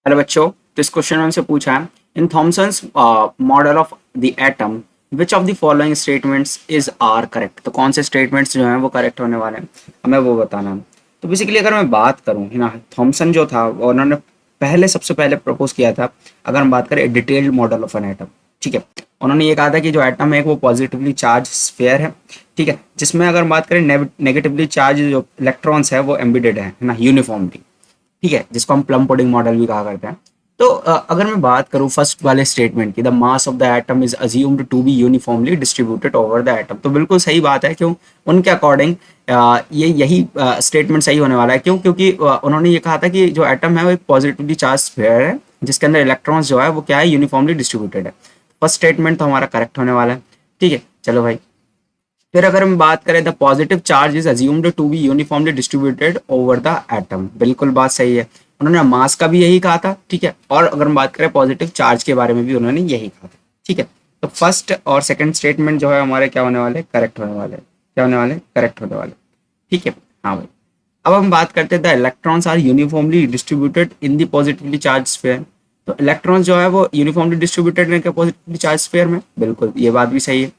Hello बच्चों, तो इस क्वेश्चन में हमसे पूछा है in Thomson's model of the atom which of the following statements is are correct. तो कौन से स्टेटमेंट्स जो हैं वो करेक्ट होने वाले हैं, हमें वो बताना है। तो बेसिकली अगर मैं बात करूँ है ना, थॉमसन जो था वो उन्होंने सबसे पहले प्रपोज किया था। अगर हम बात करें detailed model of an atom, ठीक है, उन्होंने ये कहा था कि जो एटम है वो पॉजिटिवली चार्ज स्फेयर है, ठीक है, जिसमें अगर हम बात करें नेगेटिवली चार्ज जो इलेक्ट्रॉन्स है वो एम्बिडेड है ना, यूनिफॉर्मली, ठीक है, जिसको हम प्लम पुडिंग मॉडल भी कहा करते हैं। तो अगर मैं बात करूं फर्स्ट वाले स्टेटमेंट की, the mass of the atom is assumed to be uniformly distributed over the atom, तो बिल्कुल सही बात है। क्यों? उनके अकॉर्डिंग ये यही स्टेटमेंट सही होने वाला है। क्यों? क्योंकि उन्होंने ये कहा था कि जो एटम है वो एक पॉजिटिवली चार्ज स्फीयर है जिसके अंदर इलेक्ट्रॉन्स जो है वो क्या है, यूनिफॉर्मली डिस्ट्रीब्यूटेड है। फर्स्ट स्टेटमेंट तो हमारा करेक्ट होने वाला है। ठीक है, चलो भाई। फिर अगर हम बात करें, the positive charge is assumed to be uniformly distributed over the atom, बिल्कुल बात सही है। उन्होंने मास का भी यही कहा था, ठीक है, और अगर हम बात करें पॉजिटिव चार्ज के बारे में भी उन्होंने यही कहा था, ठीक है। तो फर्स्ट और सेकंड स्टेटमेंट जो है हमारे क्या होने वाले, करेक्ट होने वाले, क्या होने वाले, करेक्ट होने वाले, ठीक है। हाँ भाई। अब हम बात करते हैं the electrons are uniformly distributed in the positively charge sphere. तो इलेक्ट्रॉन्स जो है वो यूनिफॉर्मली डिस्ट्रीब्यूटेड है पॉजिटिवली चार्ज स्फीयर में, बिल्कुल ये बात भी सही है।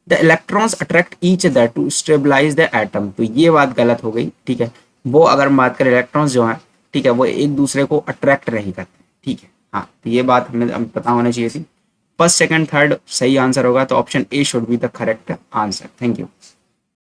The electrons attract each other to stabilise the atom, तो ये बात गलत हो गई, ठीक है। वो अगर हम बात करें इलेक्ट्रॉन्स जो है, ठीक है, वो एक दूसरे को अट्रैक्ट नहीं करते, ठीक है। हाँ, तो ये बात हमें पता होनी चाहिए थी। फर्स्ट सेकंड थर्ड सही आंसर होगा, तो option A should be the correct answer. Thank you.